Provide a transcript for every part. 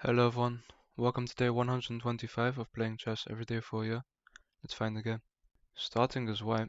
Hello everyone, welcome to day 125 of playing chess every day for you. Let's find the game. Starting as white,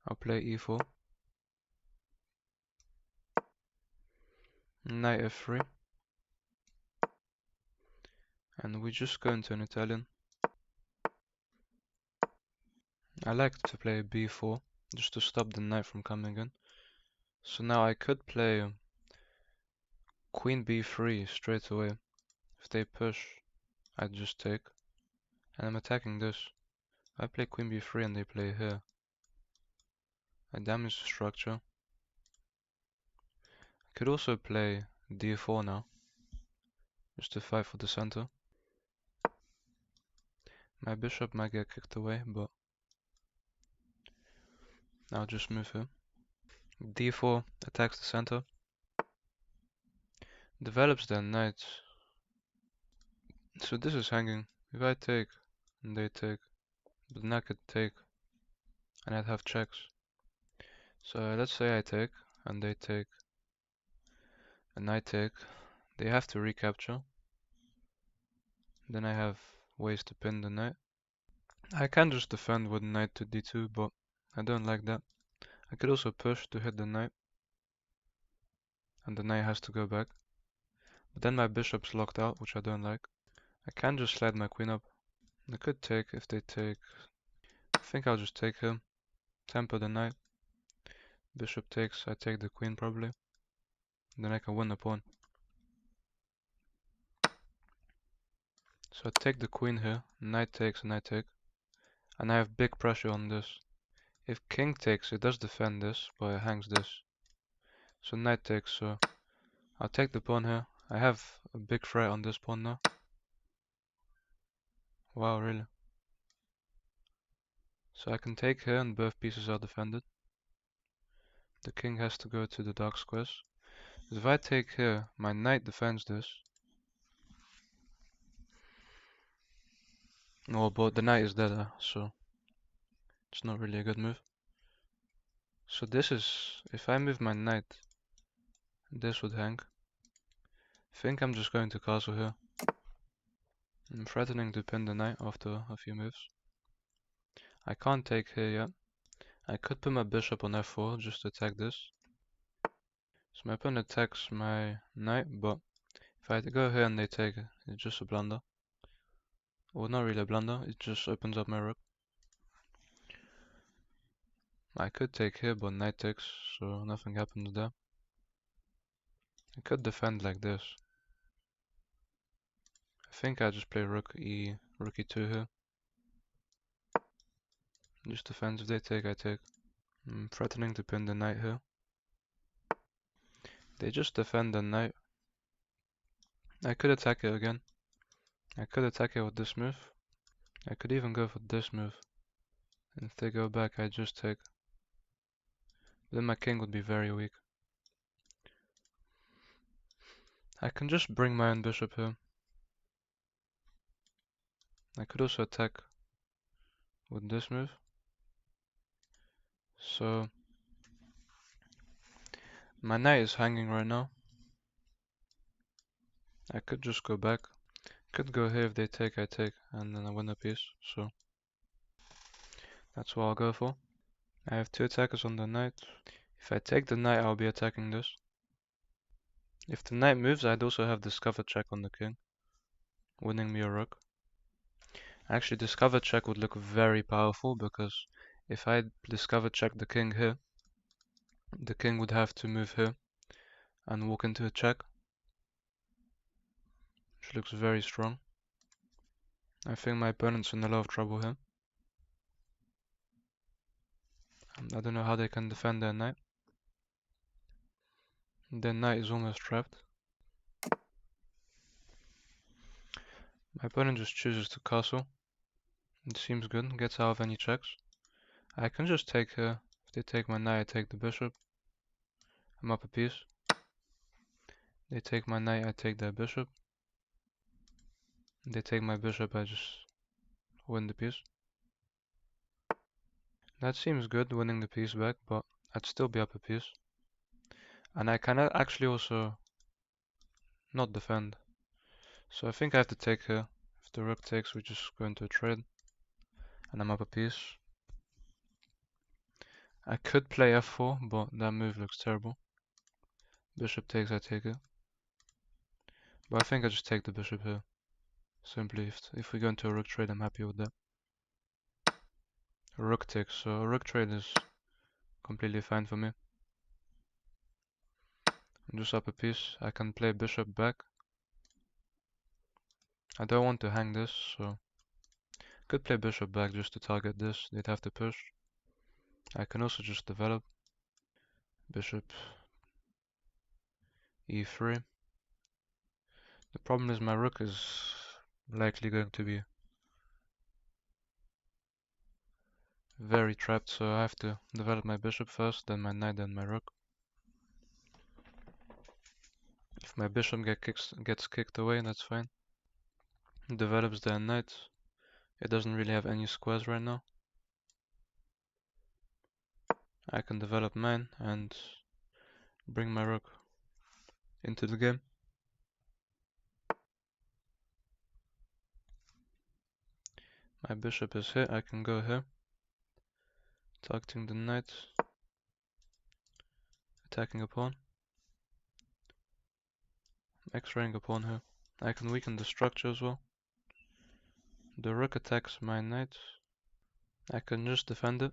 I'll play e4, knight f3, and we just go into an Italian. I like to play b4, just to stop the knight from coming in. So now I could play queen b3 straight away. If they push, I just take, and I'm attacking this. If I play queen b3 and they play here, I damage the structure. I could also play d4 now, just to fight for the center. My bishop might get kicked away, but I'll just move here. d4 attacks the center. Develops their knight. So this is hanging. If I take and they take, the knight could take and I'd have checks. So let's say I take and they take and I take. They have to recapture. Then I have ways to pin the knight. I can just defend with knight to d2, but I don't like that. I could also push to hit the knight. And the knight has to go back. But then my bishop's locked out, which I don't like. I can just slide my queen up. I could take if they take. I think I'll just take him. Temper the knight. Bishop takes, I take the queen probably. Then I can win the pawn. So I take the queen here. Knight takes and I take. And I have big pressure on this. If king takes, it does defend this, but it hangs this. So knight takes, so I'll take the pawn here. I have a big threat on this pawn now. Wow, really? So I can take here and both pieces are defended. The king has to go to the dark squares. If I take here, my knight defends this. Well, but the knight is dead, so it's not really a good move. So this is, if I move my knight, this would hang. I think I'm just going to castle here. I'm threatening to pin the knight after a few moves. I can't take here yet. I could put my bishop on f4 just to attack this. So my opponent attacks my knight, but if I go here and they take it, it's just a blunder. Well, not really a blunder, it just opens up my rook. I could take here, but knight takes, so nothing happens there. I could defend like this. I think I just play rook e2 here. Just defends. If they take, I take. I'm threatening to pin the knight here. They just defend the knight. I could attack it again. I could attack it with this move. I could even go for this move. And if they go back, I just take. Then my king would be very weak. I can just bring my own bishop here. I could also attack with this move. So my knight is hanging right now. I could just go back. Could go here. If they take, I take, and then I win a piece. So that's what I'll go for. I have two attackers on the knight. If I take the knight, I'll be attacking this. If the knight moves, I'd also have discover check on the king, winning me a rook. Actually, discover check would look very powerful, because if I discover check the king here, the king would have to move here and walk into a check, which looks very strong. I think my opponent's in a lot of trouble here. I don't know how they can defend their knight. Their knight is almost trapped. My opponent just chooses to castle. It seems good, gets out of any checks. I can just take here. If they take my knight, I take the bishop. I'm up a piece. They take my knight, I take their bishop. They take my bishop, I just win the piece. That seems good, winning the piece back, but I'd still be up a piece. And I can actually also not defend. So I think I have to take here. If the rook takes, we just go into a trade. And I'm up a piece. I could play f4, but that move looks terrible. Bishop takes, I take it. But I think I just take the bishop here. Simply, if we go into a rook trade, I'm happy with that. A rook takes, so a rook trade is completely fine for me. I'm just up a piece. I can play bishop back. I don't want to hang this, so could play bishop back just to target this. They'd have to push. I can also just develop. Bishop e3. The problem is my rook is likely going to be very trapped, so I have to develop my bishop first, then my knight, then my rook. If my bishop gets kicked away, that's fine. Develops the knight. It doesn't really have any squares right now. I can develop mine and bring my rook into the game. My bishop is here, I can go here. Targeting the knight. Attacking a pawn. X-raying a pawn here. I can weaken the structure as well. The rook attacks my knight. I can just defend it.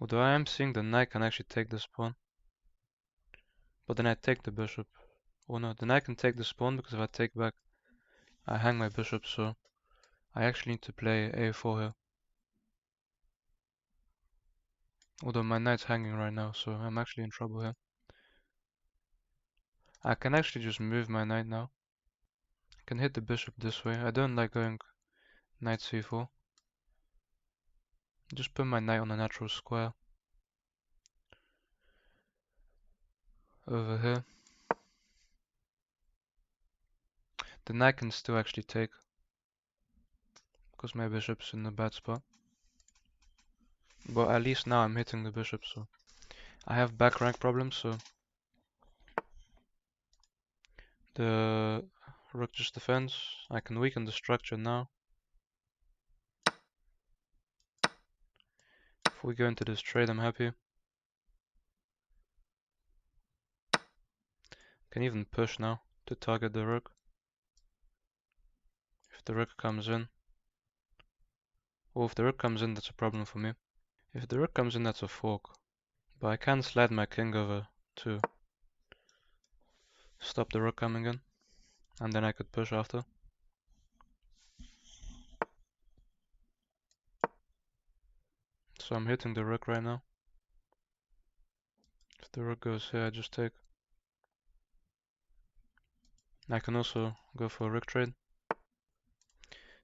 Although I am seeing the knight can actually take this pawn. But then I take the bishop. Oh no, the knight can take this pawn because if I take back, I hang my bishop, so I actually need to play a4 here. Although my knight's hanging right now, so I'm actually in trouble here. I can actually just move my knight now. I can hit the bishop this way. I don't like going knight c4. Just put my knight on a natural square. Over here. The knight can still actually take. Because my bishop's in a bad spot. But at least now I'm hitting the bishop, so I have back rank problems, so the rook just defends. I can weaken the structure now. If we go into this trade, I'm happy. Can even push now to target the rook. If the rook comes in. Well, if the rook comes in, that's a problem for me. If the rook comes in, that's a fork. But I can slide my king over to stop the rook coming in. And then I could push after. So I'm hitting the rook right now. If the rook goes here, I just take. I can also go for a rook trade.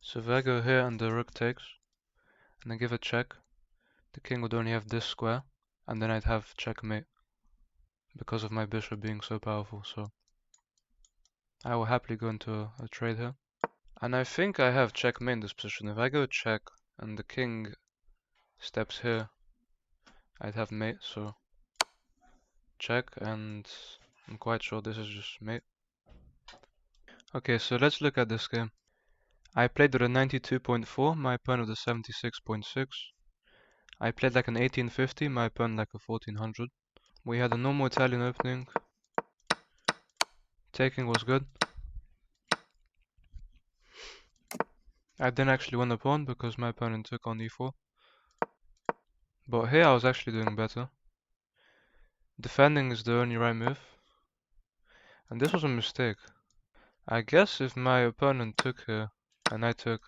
So if I go here and the rook takes, and I give a check, the king would only have this square, and then I'd have checkmate because of my bishop being so powerful, so I will happily go into a trade here. And I think I have checkmate in this position. If I go check and the king steps here, I'd have mate, so check, and I'm quite sure this is just mate. Okay, so let's look at this game. I played with a 92.4, my opponent with a 76.6. I played like an 1850, my opponent like a 1400. We had a normal Italian opening. Taking was good. I didn't actually win the pawn because my opponent took on e4. But here I was actually doing better. Defending is the only right move. And this was a mistake. I guess if my opponent took here and I took,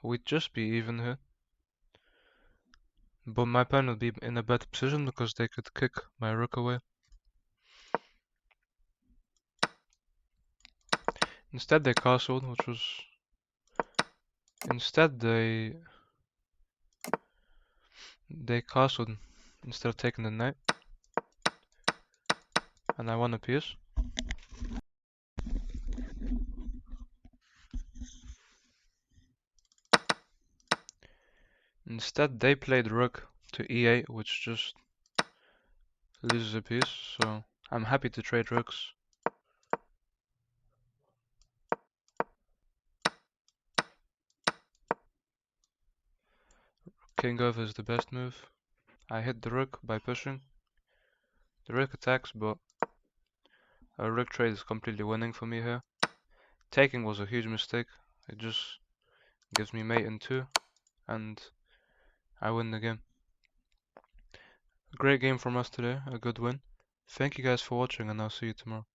we'd just be even here. But my opponent would be in a better position because they could kick my rook away. Instead they castled, which was... Instead they castled instead of taking the knight. And I won a piece. Instead they played rook to e8, which just loses a piece, so I'm happy to trade rooks. King over is the best move. I hit the rook by pushing. The rook attacks, but a rook trade is completely winning for me here. Taking was a huge mistake. It just gives me mate in 2, and I win the game. A great game from us today, a good win. Thank you guys for watching, and I'll see you tomorrow.